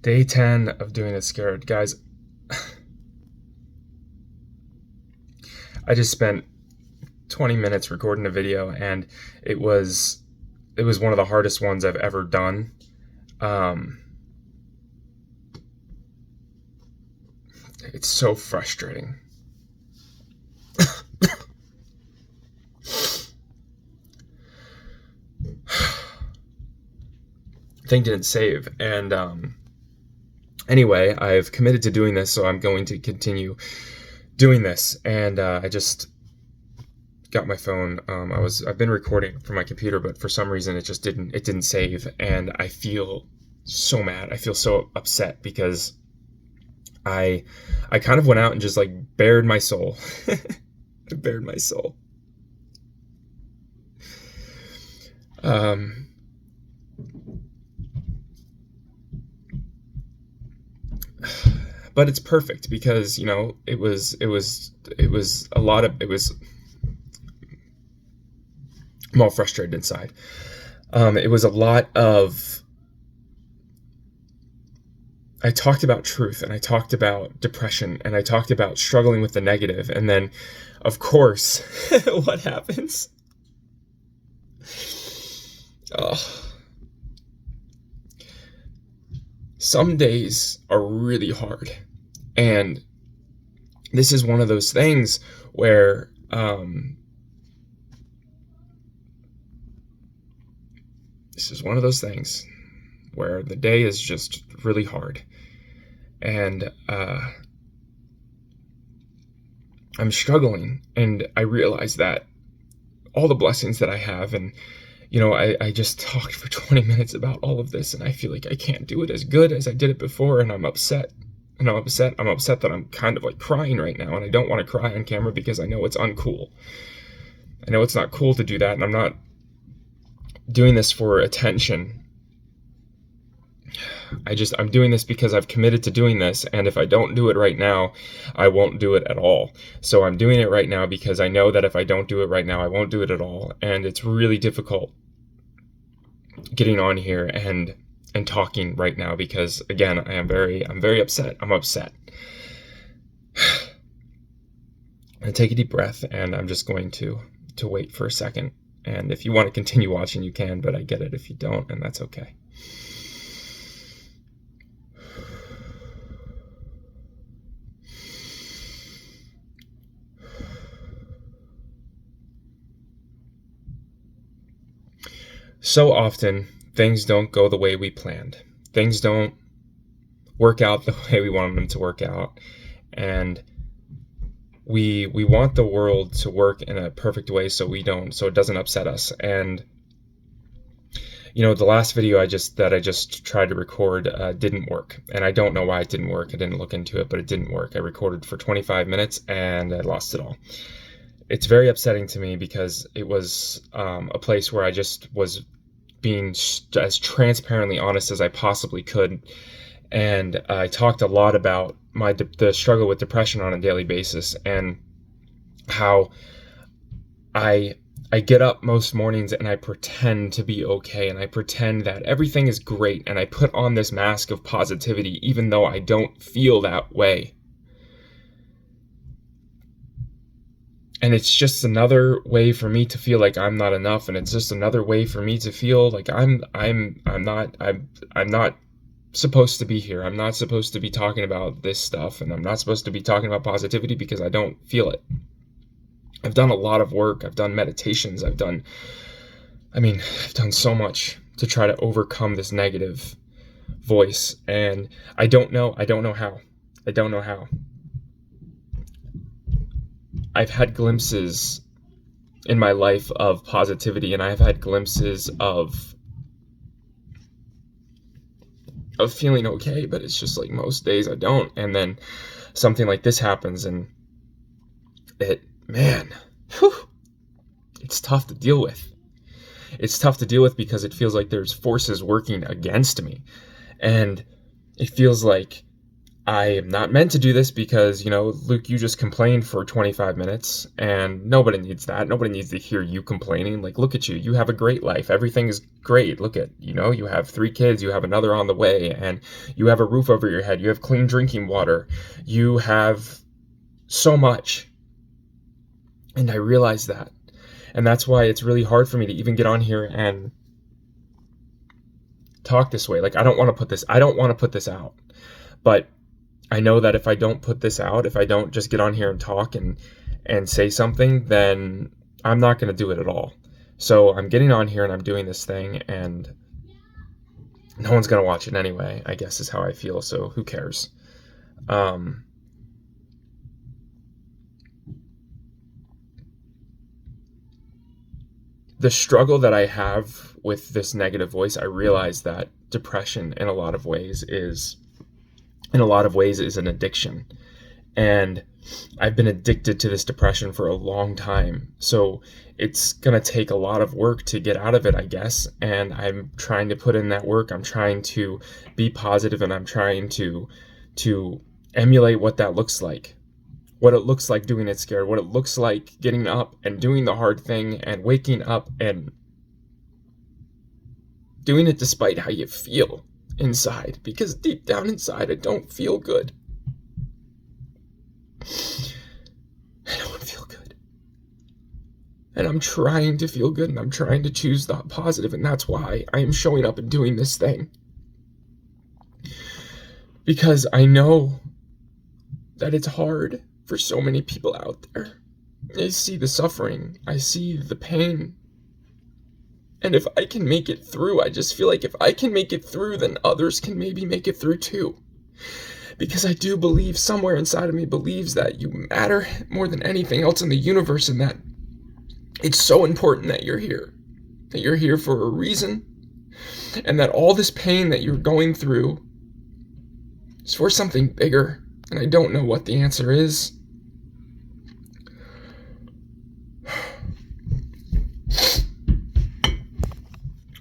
Day 10 of doing it scared. Guys, I just spent 20 minutes recording a video, and it was one of the hardest ones I've ever done. It's so frustrating. Thing didn't save, and anyway, I've committed to doing this, so I'm going to continue doing this. And I just got my phone. I've been recording from my computer, but for some reason it didn't save, and I feel so mad. I feel so upset because I kind of went out and just like bared my soul. I bared my soul. But it's perfect because, it was a lot of, I'm all frustrated inside. It was a lot of, I talked about truth, and I talked about depression, and I talked about struggling with the negative. And then, of course, what happens? Some days are really hard. And this is one of those things where the day is just really hard. And I'm struggling, and I realize that all the blessings that I have, and I just talked for 20 minutes about all of this, and I feel like I can't do it as good as I did it before, and I'm upset. I'm upset that I'm kind of like crying right now, and I don't want to cry on camera because I know it's uncool. I know it's not cool to do that, and I'm not doing this for attention. I'm doing this because I've committed to doing this, and if I don't do it right now, I won't do it at all. So I'm doing it right now because I know that if I don't do it right now, I won't do it at all, and it's really difficult getting on here and talking right now because, again, I'm very upset. I'm upset. I'm going to take a deep breath, and I'm just going to wait for a second. And if you want to continue watching, you can, but I get it if you don't, and that's okay. So often, things don't go the way we planned. Things don't work out the way we want them to work out. And we want the world to work in a perfect way so it doesn't upset us. And the last video I just tried to record didn't work. And I don't know why it didn't work. I didn't look into it, but it didn't work. I recorded for 25 minutes and I lost it all. It's very upsetting to me because it was a place where I just was being as transparently honest as I possibly could. And I talked a lot about the struggle with depression on a daily basis, and how I get up most mornings and I pretend to be okay, and I pretend that everything is great, and I put on this mask of positivity even though I don't feel that way. And it's just another way for me to feel like I'm not enough, and it's just another way for me to feel like I'm not supposed to be here. I'm not supposed to be talking about this stuff, and I'm not supposed to be talking about positivity because I don't feel it. I've done a lot of work. I've done meditations. I've done so much to try to overcome this negative voice, and I don't know how. I've had glimpses in my life of positivity, and I've had glimpses of feeling okay, but it's just like most days I don't. And then something like this happens, and it's tough to deal with. It's tough to deal with because it feels like there's forces working against me, and it feels like I am not meant to do this because, Luke, you just complained for 25 minutes and nobody needs that. Nobody needs to hear you complaining. Like, look at you. You have a great life. Everything is great. Look at, you have 3 kids. You have another on the way, and you have a roof over your head. You have clean drinking water. You have so much. And I realize that. And that's why it's really hard for me to even get on here and talk this way. Like, I don't want to put this out. But I know that if I don't put this out, if I don't just get on here and talk and say something, then I'm not going to do it at all. So I'm getting on here and I'm doing this thing, and no one's going to watch it anyway, I guess is how I feel. So who cares? The struggle that I have with this negative voice, I realize that depression in a lot of ways is an addiction. And I've been addicted to this depression for a long time. So it's going to take a lot of work to get out of it, I guess. And I'm trying to put in that work. I'm trying to be positive, and I'm trying to emulate what that looks like. What it looks like doing it scared. What it looks like getting up and doing the hard thing and waking up and doing it despite how you feel inside, because deep down inside I don't feel good. I don't feel good, and I'm trying to feel good, and I'm trying to choose the positive, and that's why I am showing up and doing this thing, because I know that it's hard for so many people out there. I see the suffering, I see the pain. And if I can make it through, I just feel like if I can make it through, then others can maybe make it through too. Because I do believe, somewhere inside of me believes that you matter more than anything else in the universe, and that it's so important that you're here. That you're here for a reason. And that all this pain that you're going through is for something bigger. And I don't know what the answer is.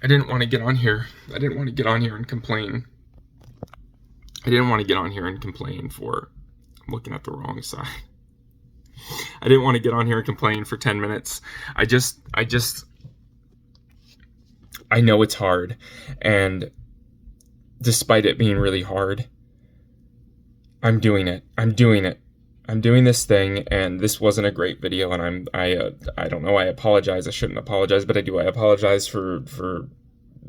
I didn't want to get on here. And complain. I didn't want to get on here and complain for... I'm looking at the wrong side. I didn't want to get on here and complain for 10 minutes. I know it's hard. And despite it being really hard, I'm doing it. I'm doing this thing, and this wasn't a great video, and I don't know, I apologize. I shouldn't apologize, but I do. I apologize for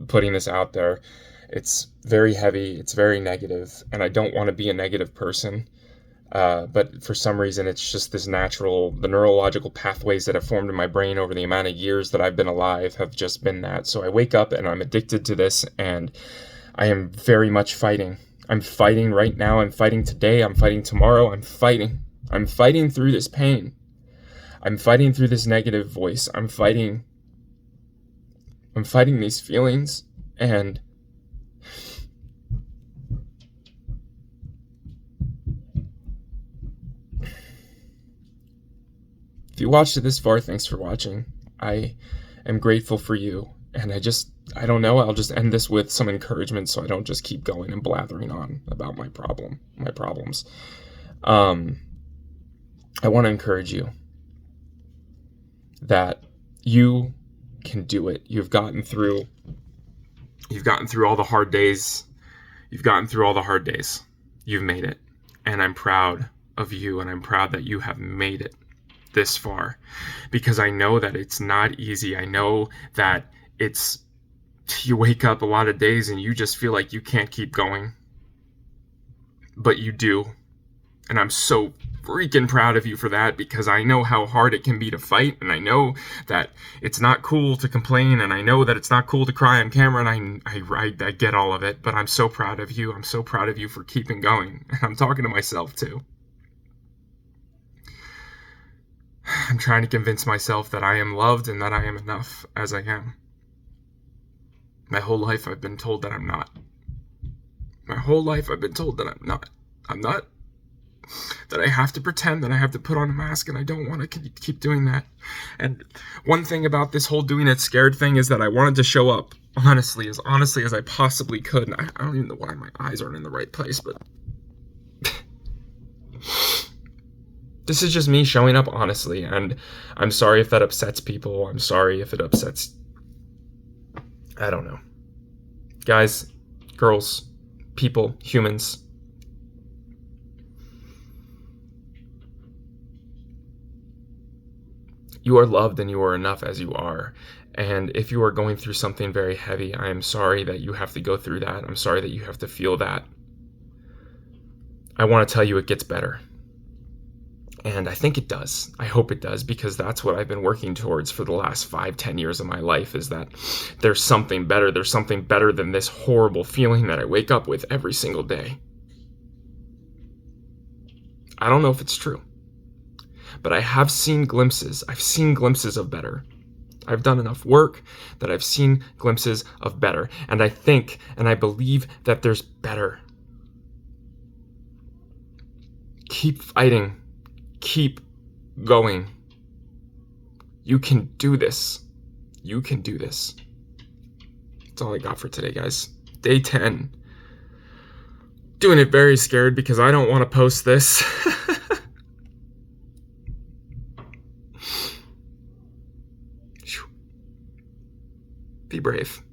putting this out there. It's very heavy, it's very negative, and I don't want to be a negative person, but for some reason it's just the neurological pathways that have formed in my brain over the amount of years that I've been alive have just been that. So I wake up and I'm addicted to this, and I am very much fighting. I'm fighting right now, I'm fighting today, I'm fighting tomorrow, I'm fighting through this pain. I'm fighting through this negative voice. I'm fighting these feelings, and if you watched it this far, thanks for watching. I am grateful for you, and I don't know, I'll just end this with some encouragement so I don't just keep going and blathering on about my problems. I want to encourage you that you can do it. You've gotten through all the hard days. You've made it. And I'm proud of you, and I'm proud that you have made it this far, because I know that it's not easy. I know that you wake up a lot of days and you just feel like you can't keep going, but you do. And I'm so freaking proud of you for that, because I know how hard it can be to fight, and I know that it's not cool to complain, and I know that it's not cool to cry on camera, and I get all of it, but I'm so proud of you. I'm so proud of you for keeping going. And I'm talking to myself too. I'm trying to convince myself that I am loved and that I am enough as I am. My whole life I've been told that I'm not. I'm not. That I have to pretend, that I have to put on a mask, and I don't want to keep doing that. And one thing about this whole doing it scared thing is that I wanted to show up honestly as I possibly could. And I don't even know why my eyes aren't in the right place, but This is just me showing up honestly, and I'm sorry if that upsets people. I'm sorry if it upsets, I don't know. Guys, girls, people, humans. You are loved and you are enough as you are. And if you are going through something very heavy, I am sorry that you have to go through that. I'm sorry that you have to feel that. I want to tell you it gets better. And I think it does. I hope it does, because that's what I've been working towards for the last 5-10 years of my life, is that there's something better. There's something better than this horrible feeling that I wake up with every single day. I don't know if it's true, but I have seen glimpses. I've seen glimpses of better. I've done enough work that I've seen glimpses of better. And I think and I believe that there's better. Keep fighting. Keep going. You can do this. You can do this. That's all I got for today, guys. Day 10. Doing it very scared because I don't want to post this. Be brave.